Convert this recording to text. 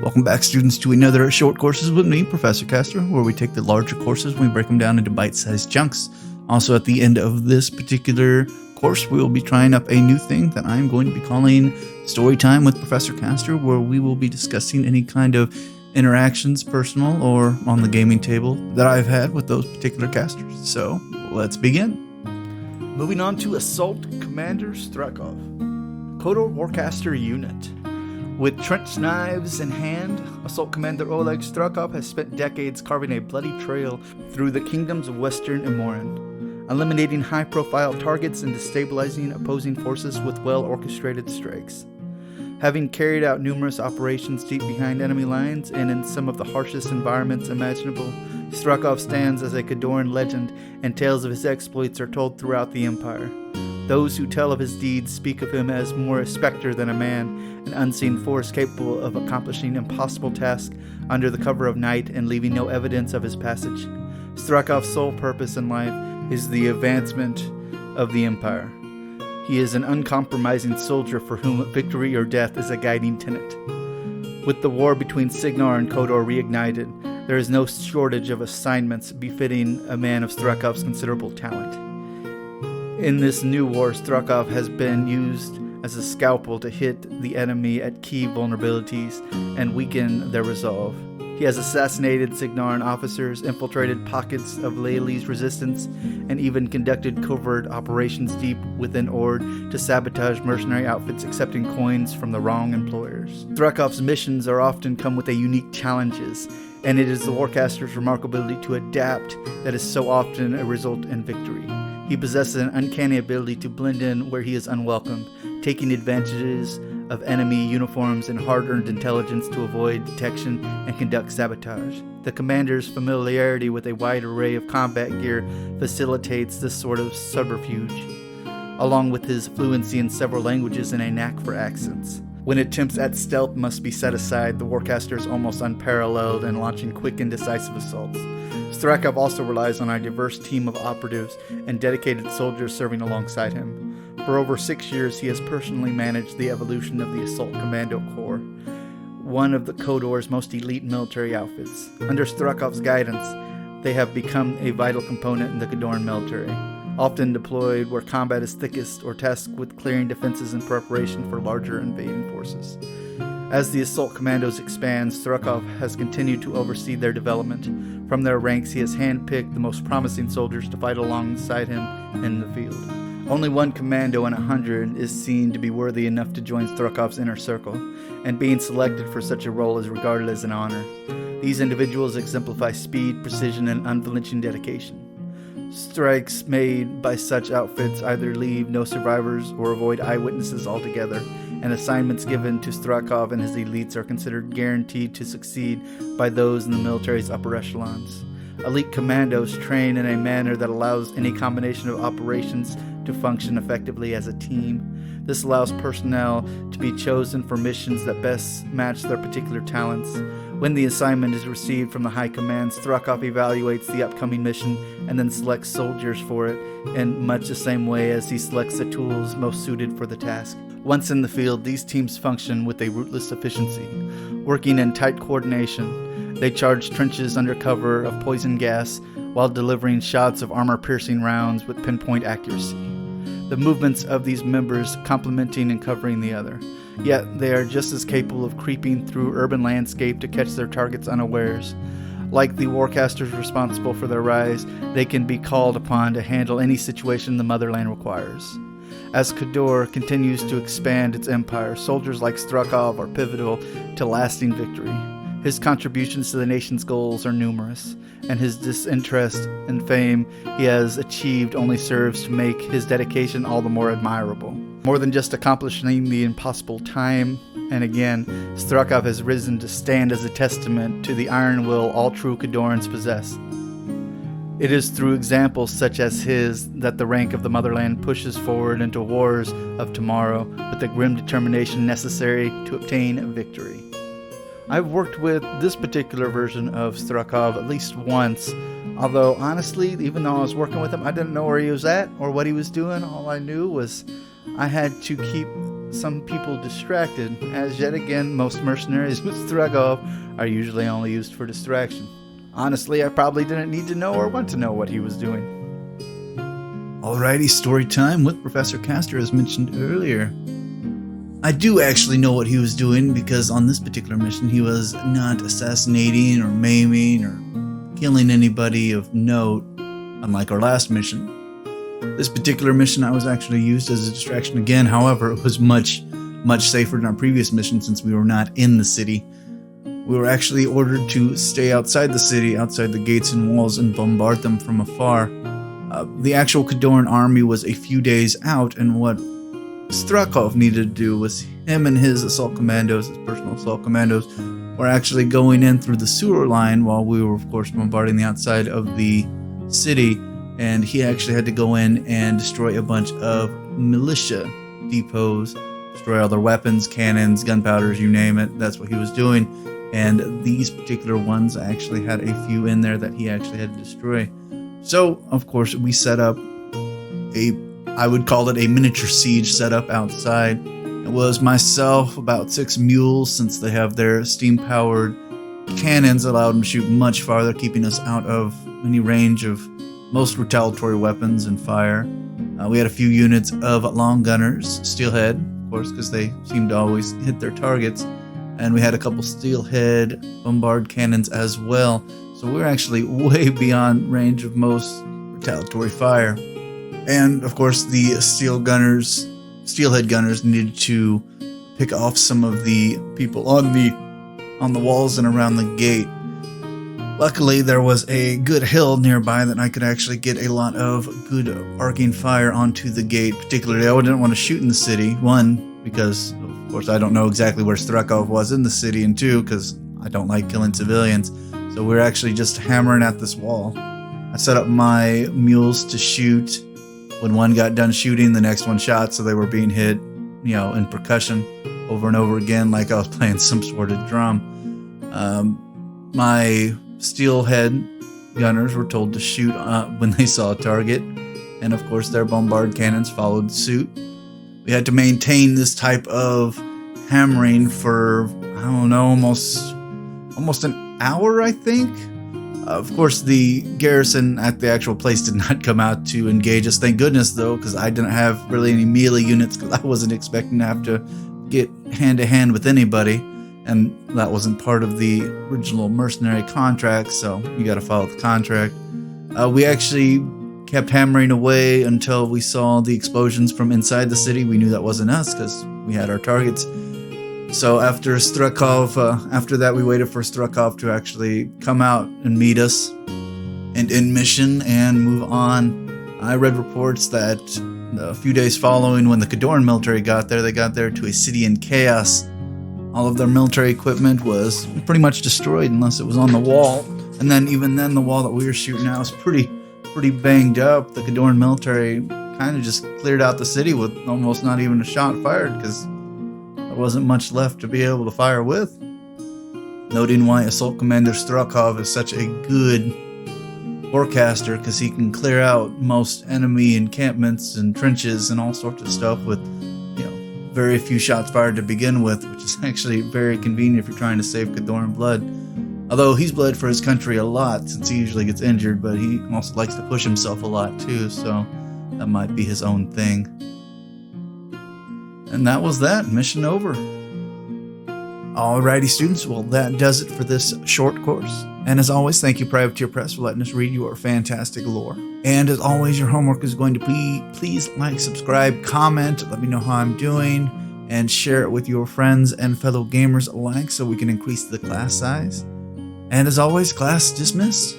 Welcome back, students, to another Short Courses with me, Professor Caster, where we take the larger courses and we break them down into bite-sized chunks. Also, at the end of this particular course, we will be trying up a new thing that I'm going to be calling Story Time with Professor Caster, where we will be discussing any kind of interactions, personal or on the gaming table, that I've had with those particular casters. So, let's begin. Moving on to Assault Kommander Strakhov, Khador Warcaster unit. With trench knives in hand, Assault Kommander Strakhov has spent decades carving a bloody trail through the kingdoms of Western Imoran, eliminating high-profile targets and destabilizing opposing forces with well-orchestrated strikes. Having carried out numerous operations deep behind enemy lines and in some of the harshest environments imaginable, Strakhov stands as a Khadoran legend, and tales of his exploits are told throughout the Empire. Those who tell of his deeds speak of him as more a specter than a man, an unseen force capable of accomplishing impossible tasks under the cover of night and leaving no evidence of his passage. Strakhov's sole purpose in life is the advancement of the Empire. He is an uncompromising soldier for whom victory or death is a guiding tenet. With the war between Signar and Khador reignited, there is no shortage of assignments befitting a man of Strakhov's considerable talent. In this new war, Strakhov has been used as a scalpel to hit the enemy at key vulnerabilities and weaken their resolve. He has assassinated Signaran officers, infiltrated pockets of Layli's resistance, and even conducted covert operations deep within Ord to sabotage mercenary outfits accepting coins from the wrong employers. Strakhov's missions are often come with unique challenges, and it is the Warcaster's remarkable ability to adapt that is so often a result in victory. He possesses an uncanny ability to blend in where he is unwelcome, taking advantages of enemy uniforms and hard-earned intelligence to avoid detection and conduct sabotage. The commander's familiarity with a wide array of combat gear facilitates this sort of subterfuge, along with his fluency in several languages and a knack for accents. When attempts at stealth must be set aside, the Warcaster is almost unparalleled in launching quick and decisive assaults. Strakhov also relies on a diverse team of operatives and dedicated soldiers serving alongside him. For over 6 years, he has personally managed the evolution of the Assault Commando Corps, one of the Khador's most elite military outfits. Under Strakhov's guidance, they have become a vital component in the Khadoran military, often deployed where combat is thickest or tasked with clearing defenses in preparation for larger invading forces. As the Assault Kommandos expand, Strakhov has continued to oversee their development. From their ranks, he has handpicked the most promising soldiers to fight alongside him in the field. Only one commando in 100 is seen to be worthy enough to join Strakhov's inner circle, and being selected for such a role is regarded as an honor. These individuals exemplify speed, precision, and unflinching dedication. Strikes made by such outfits either leave no survivors or avoid eyewitnesses altogether, and assignments given to Strakhov and his elites are considered guaranteed to succeed by those in the military's upper echelons. Elite commandos train in a manner that allows any combination of operations to function effectively as a team. This allows personnel to be chosen for missions that best match their particular talents. When the assignment is received from the high command, Strakhov evaluates the upcoming mission and then selects soldiers for it in much the same way as he selects the tools most suited for the task. Once in the field, these teams function with a ruthless efficiency. Working in tight coordination, they charge trenches under cover of poison gas while delivering shots of armor-piercing rounds with pinpoint accuracy. The movements of these members complementing and covering the other. Yet they are just as capable of creeping through urban landscape to catch their targets unawares. Like the Warcasters responsible for their rise, they can be called upon to handle any situation the motherland requires. As Khador continues to expand its empire, soldiers like Strakhov are pivotal to lasting victory. His contributions to the nation's goals are numerous, and his disinterest and fame he has achieved only serves to make his dedication all the more admirable. More than just accomplishing the impossible time and again, Strakhov has risen to stand as a testament to the iron will all true Khadorans possess. It is through examples such as his that the rank of the motherland pushes forward into wars of tomorrow with the grim determination necessary to obtain victory. I've worked with this particular version of Strakhov at least once, although honestly, even though I was working with him, I didn't know where he was at or what he was doing. All I knew was I had to keep some people distracted, as yet again most mercenaries with Strakhov are usually only used for distraction. Honestly, I probably didn't need to know or want to know what he was doing. Alrighty, story time with Professor Castor as mentioned earlier. I do actually know what he was doing because on this particular mission he was not assassinating or maiming or killing anybody of note, unlike our last mission. This particular mission I was actually used as a distraction again, however, it was much safer than our previous mission since we were not in the city. We were actually ordered to stay outside the city, outside the gates and walls, and bombard them from afar. The actual Khadoran army was a few days out, and what Strakhov needed to do was him and his Assault Kommandos, his personal Assault Kommandos, were actually going in through the sewer line while we were, of course, bombarding the outside of the city, and he actually had to go in and destroy a bunch of militia depots, destroy all their weapons, cannons, gunpowders, you name it. That's what he was doing, and these particular ones actually had a few in there that he actually had to destroy. So, of course, we set up I would call it a miniature siege setup outside. It was myself, about 6 mules, since they have their steam-powered cannons that allowed them to shoot much farther, keeping us out of any range of most retaliatory weapons and fire. We had a few units of long gunners, steelhead, of course, because they seemed to always hit their targets. And we had a couple steelhead bombard cannons as well. So we're actually way beyond range of most retaliatory fire. And of course the steelhead gunners needed to pick off some of the people on the walls and around the gate. Luckily there was a good hill nearby that I could actually get a lot of good arcing fire onto the gate. Particularly I didn't want to shoot in the city. One, because of course I don't know exactly where Strakhov was in the city, and two, because I don't like killing civilians. So we're actually just hammering at this wall. I set up my mules to shoot. When one got done shooting, the next one shot, so they were being hit, in percussion over and over again, like I was playing some sort of drum. My steelhead gunners were told to shoot when they saw a target, and of course their bombard cannons followed suit. We had to maintain this type of hammering for, I don't know, almost an hour, I think. Of course, the garrison at the actual place did not come out to engage us. Thank goodness, though, because I didn't have really any melee units, because I wasn't expecting to have to get hand-to-hand with anybody, and that wasn't part of the original mercenary contract, so you got to follow the contract. We actually kept hammering away until we saw the explosions from inside the city. We knew that wasn't us, because we had our targets. So after that we waited for Strakhov to actually come out and meet us and end mission and move on. I read reports that a few days following, when the Khadoran military got there, they got there to a city in chaos. All of their military equipment was pretty much destroyed unless it was on the wall. And then even then the wall that we were shooting at was pretty banged up. The Khadoran military kind of just cleared out the city with almost not even a shot fired, because there wasn't much left to be able to fire with. Noting why Assault Kommander Strakhov is such a good Warcaster, because he can clear out most enemy encampments and trenches and all sorts of stuff with, very few shots fired to begin with, which is actually very convenient if you're trying to save Khadoran blood. Although he's bled for his country a lot, since he usually gets injured, but he also likes to push himself a lot too, so that might be his own thing. And that was that. Mission over. Alrighty, students. Well, that does it for this short course. And as always, thank you, Privateer Press, for letting us read your fantastic lore. And as always, your homework is going to be, please like, subscribe, comment, let me know how I'm doing, and share it with your friends and fellow gamers alike so we can increase the class size. And as always, class dismissed.